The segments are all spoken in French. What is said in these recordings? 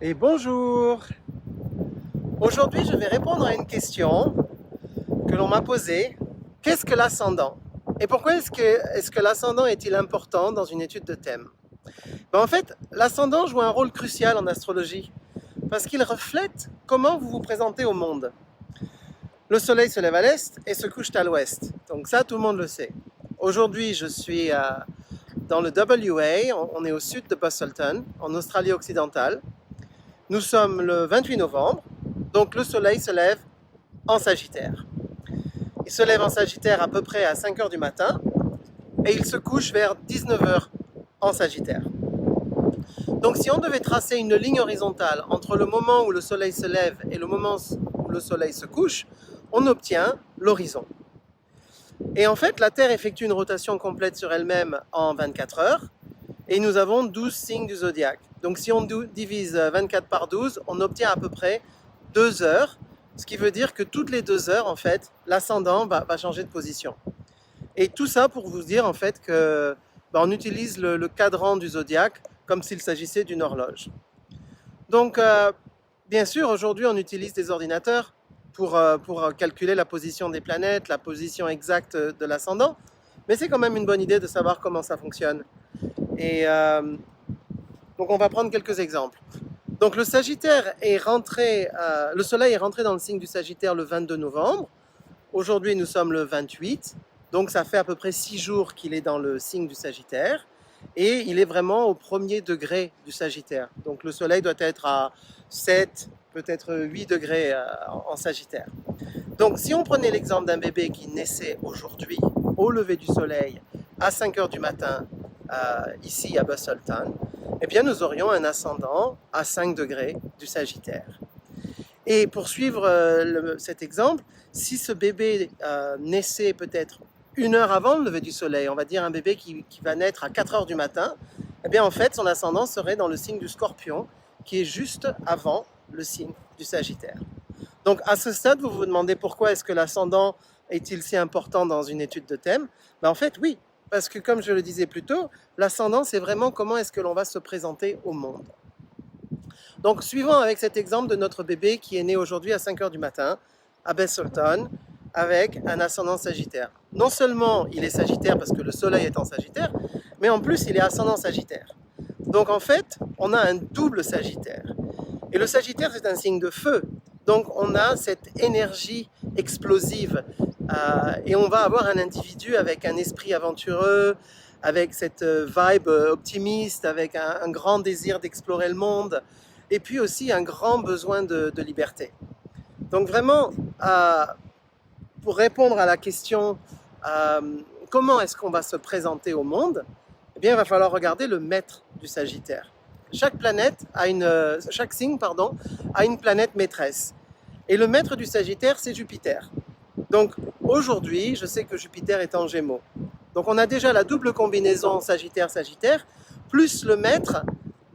Et bonjour! Aujourd'hui, je vais répondre à une question que l'on m'a posée. Qu'est-ce que l'ascendant? Et pourquoi est-ce que l'ascendant est-il important dans une étude de thème? En fait, l'ascendant joue un rôle crucial en astrologie parce qu'il reflète comment vous vous présentez au monde. Le soleil se lève à l'est et se couche à l'ouest. Donc ça, tout le monde le sait. Aujourd'hui, je suis dans le WA, on est au sud de Busselton, en Australie occidentale. Nous sommes le 28 novembre, donc le soleil se lève en Sagittaire. Il se lève en Sagittaire à peu près à 5 heures du matin et il se couche vers 19 heures en Sagittaire. Donc si on devait tracer une ligne horizontale entre le moment où le soleil se lève et le moment où le soleil se couche, on obtient l'horizon. Et en fait, la Terre effectue une rotation complète sur elle-même en 24 heures et nous avons 12 signes du zodiaque. Donc si on divise 24 par 12, on obtient à peu près 2 heures, ce qui veut dire que toutes les 2 heures, en fait, l'ascendant va changer de position. Et tout ça pour vous dire, en fait, que on utilise le cadran du zodiaque comme s'il s'agissait d'une horloge. Donc, bien sûr, aujourd'hui, on utilise des ordinateurs pour calculer la position des planètes, la position exacte de l'ascendant, mais c'est quand même une bonne idée de savoir comment ça fonctionne. Et donc on va prendre quelques exemples. Donc le Sagittaire est rentré, le Soleil est rentré dans le signe du Sagittaire le 22 novembre. Aujourd'hui nous sommes le 28, donc ça fait à peu près 6 jours qu'il est dans le signe du Sagittaire. Et il est vraiment au premier degré du Sagittaire. Donc le Soleil doit être à 7, peut-être 8 degrés en Sagittaire. Donc si on prenait l'exemple d'un bébé qui naissait aujourd'hui au lever du Soleil à 5 heures du matin, ici à Busselton, eh bien nous aurions un ascendant à 5 degrés du Sagittaire. Et pour suivre cet exemple, si ce bébé naissait peut-être 1 heure avant le lever du soleil, on va dire un bébé qui va naître à 4 heures du matin, eh bien en fait son ascendant serait dans le signe du Scorpion, qui est juste avant le signe du Sagittaire. Donc à ce stade, vous vous demandez pourquoi est-ce que l'ascendant est-il si important dans une étude de thème? En fait, oui, parce que comme je le disais plus tôt, l'ascendant, c'est vraiment comment est-ce que l'on va se présenter au monde. Donc, suivons avec cet exemple de notre bébé qui est né aujourd'hui à 5 heures du matin, à Busselton, avec un ascendant Sagittaire. Non seulement il est Sagittaire parce que le soleil est en Sagittaire, mais en plus il est ascendant Sagittaire. Donc en fait, on a un double Sagittaire. Et le Sagittaire, c'est un signe de feu. Donc on a cette énergie explosive et on va avoir un individu avec un esprit aventureux, avec cette vibe optimiste, avec un grand désir d'explorer le monde, et puis aussi un grand besoin de liberté. Donc vraiment, pour répondre à la question comment est-ce qu'on va se présenter au monde, eh bien il va falloir regarder le maître du Sagittaire. Chaque signe a une planète maîtresse. Et le maître du Sagittaire, c'est Jupiter. Donc aujourd'hui, je sais que Jupiter est en Gémeaux. Donc on a déjà la double combinaison Sagittaire-Sagittaire, plus le maître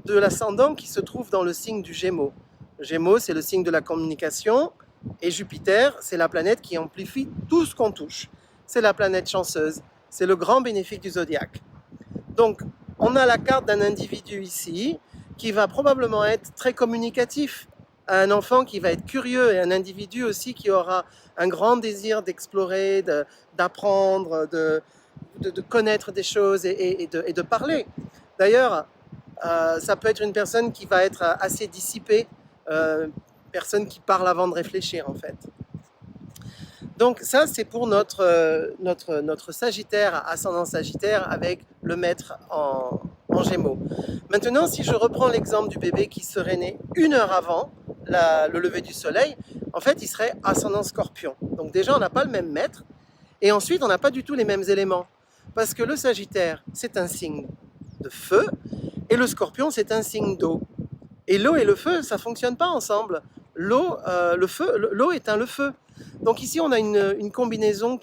de l'ascendant qui se trouve dans le signe du Gémeaux. Gémeaux, c'est le signe de la communication, et Jupiter, c'est la planète qui amplifie tout ce qu'on touche. C'est la planète chanceuse, c'est le grand bénéfique du zodiaque. Donc on a la carte d'un individu ici qui va probablement être très communicatif, un enfant qui va être curieux et un individu aussi qui aura un grand désir d'explorer, d'apprendre, de connaître des choses et de parler. D'ailleurs, ça peut être une personne qui va être assez dissipée, personne qui parle avant de réfléchir en fait. Donc ça c'est pour notre Sagittaire, ascendant Sagittaire avec le maître en Gémeaux. Maintenant si je reprends l'exemple du bébé qui serait né 1 heure avant le lever du soleil, en fait il serait ascendant Scorpion. Donc déjà on n'a pas le même maître et ensuite on n'a pas du tout les mêmes éléments. Parce que le Sagittaire c'est un signe de feu et le Scorpion c'est un signe d'eau. Et l'eau et le feu ça ne fonctionne pas ensemble. L'eau éteint le feu. Donc ici on a une combinaison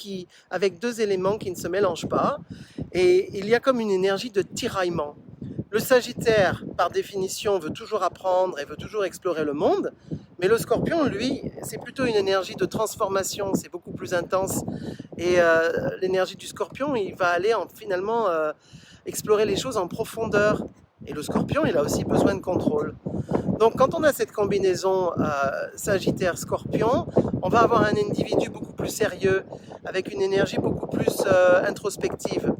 avec 2 éléments qui ne se mélangent pas et il y a comme une énergie de tiraillement. Le Sagittaire, par définition, veut toujours apprendre et veut toujours explorer le monde, mais le Scorpion, lui, c'est plutôt une énergie de transformation, c'est beaucoup plus intense. Et l'énergie du Scorpion, il va aller finalement explorer les choses en profondeur. Et le Scorpion, il a aussi besoin de contrôle. Donc quand on a cette combinaison Sagittaire-Scorpion, on va avoir un individu beaucoup plus sérieux, avec une énergie beaucoup plus introspective.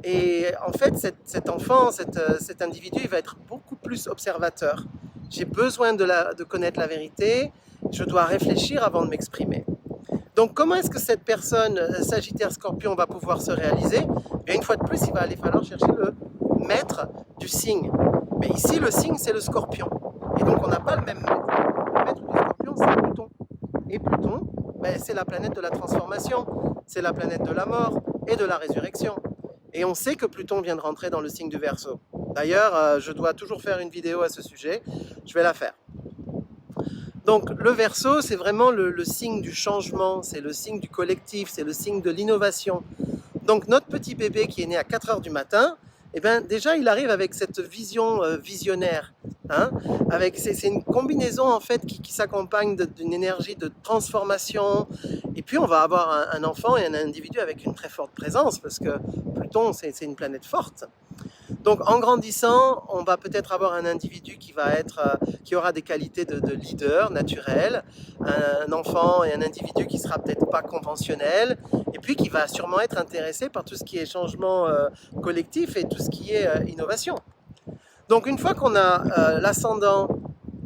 Et en fait, cet enfant, cet individu, il va être beaucoup plus observateur. J'ai besoin de connaître la vérité, je dois réfléchir avant de m'exprimer. Donc comment est-ce que cette personne, Sagittaire-Scorpion, va pouvoir se réaliser? Bien, une fois de plus, il va aller falloir chercher le maître du signe. Mais ici, le signe, c'est le Scorpion. Et donc, on n'a pas le même maître. Le maître du Scorpion, c'est Pluton. Et Pluton, ben, c'est la planète de la transformation, c'est la planète de la mort et de la résurrection. Et on sait que Pluton vient de rentrer dans le signe du Verseau. D'ailleurs, je dois toujours faire une vidéo à ce sujet, je vais la faire. Donc le Verseau, c'est vraiment le signe du changement, c'est le signe du collectif, c'est le signe de l'innovation. Donc notre petit bébé qui est né à 4 heures du matin, eh bien, déjà il arrive avec cette vision visionnaire. Hein, c'est une combinaison en fait qui s'accompagne d'une énergie de transformation. Et puis on va avoir un enfant et un individu avec une très forte présence, parce que Pluton c'est une planète forte. Donc en grandissant, on va peut-être avoir un individu qui aura des qualités de leader naturel, un enfant et un individu qui sera peut-être pas conventionnel, et puis qui va sûrement être intéressé par tout ce qui est changement collectif et tout ce qui est innovation. Donc une fois qu'on a l'ascendant,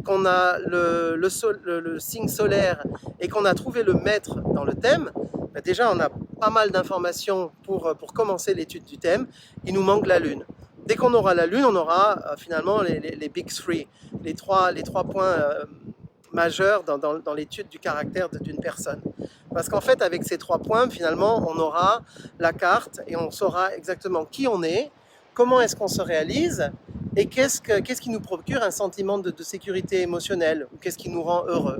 qu'on a le signe solaire et qu'on a trouvé le maître dans le thème, ben déjà on a pas mal d'informations pour commencer l'étude du thème. Il nous manque la Lune. Dès qu'on aura la Lune, on aura finalement les Big Three, les trois points majeurs dans l'étude du caractère d'une personne. Parce qu'en fait, avec ces 3 points, finalement, on aura la carte et on saura exactement qui on est, comment est-ce qu'on se réalise, et qu'est-ce qui nous procure un sentiment de sécurité émotionnelle, ou qu'est-ce qui nous rend heureux.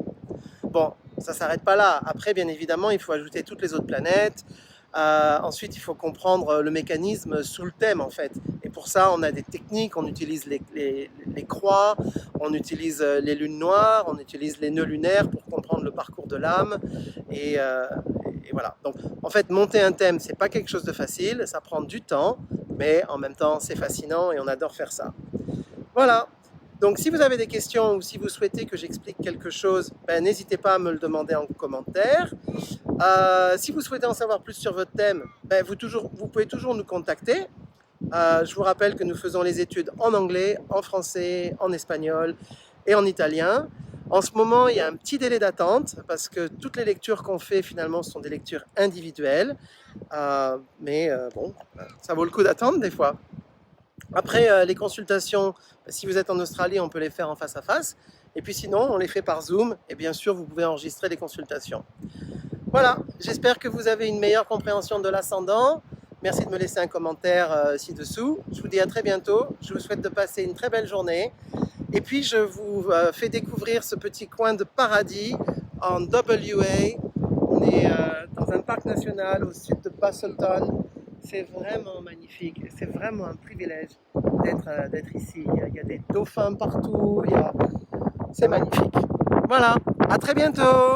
Bon, ça ne s'arrête pas là. Après, bien évidemment, il faut ajouter toutes les autres planètes. Ensuite, il faut comprendre le mécanisme sous le thème, en fait. Et pour ça, on a des techniques, on utilise les croix, on utilise les lunes noires, on utilise les nœuds lunaires pour comprendre le parcours de l'âme. Et voilà. Donc, en fait, monter un thème, c'est pas quelque chose de facile, ça prend du temps, mais en même temps, c'est fascinant et on adore faire ça. Voilà. Donc si vous avez des questions ou si vous souhaitez que j'explique quelque chose, ben, n'hésitez pas à me le demander en commentaire. Si vous souhaitez en savoir plus sur votre thème, ben, vous pouvez toujours nous contacter. Je vous rappelle que nous faisons les études en anglais, en français, en espagnol et en italien. En ce moment, il y a un petit délai d'attente parce que toutes les lectures qu'on fait finalement sont des lectures individuelles. Mais bon, ça vaut le coup d'attendre des fois. Après, les consultations, si vous êtes en Australie, on peut les faire en face à face. Et puis sinon, on les fait par Zoom. Et bien sûr, vous pouvez enregistrer les consultations. Voilà, j'espère que vous avez une meilleure compréhension de l'ascendant. Merci de me laisser un commentaire ci-dessous. Je vous dis à très bientôt. Je vous souhaite de passer une très belle journée. Et puis, je vous fais découvrir ce petit coin de paradis en WA. On est dans un parc national au sud de Busselton. C'est vraiment magnifique, c'est vraiment un privilège d'être ici. Il y a des dauphins partout, c'est magnifique. Voilà, à très bientôt!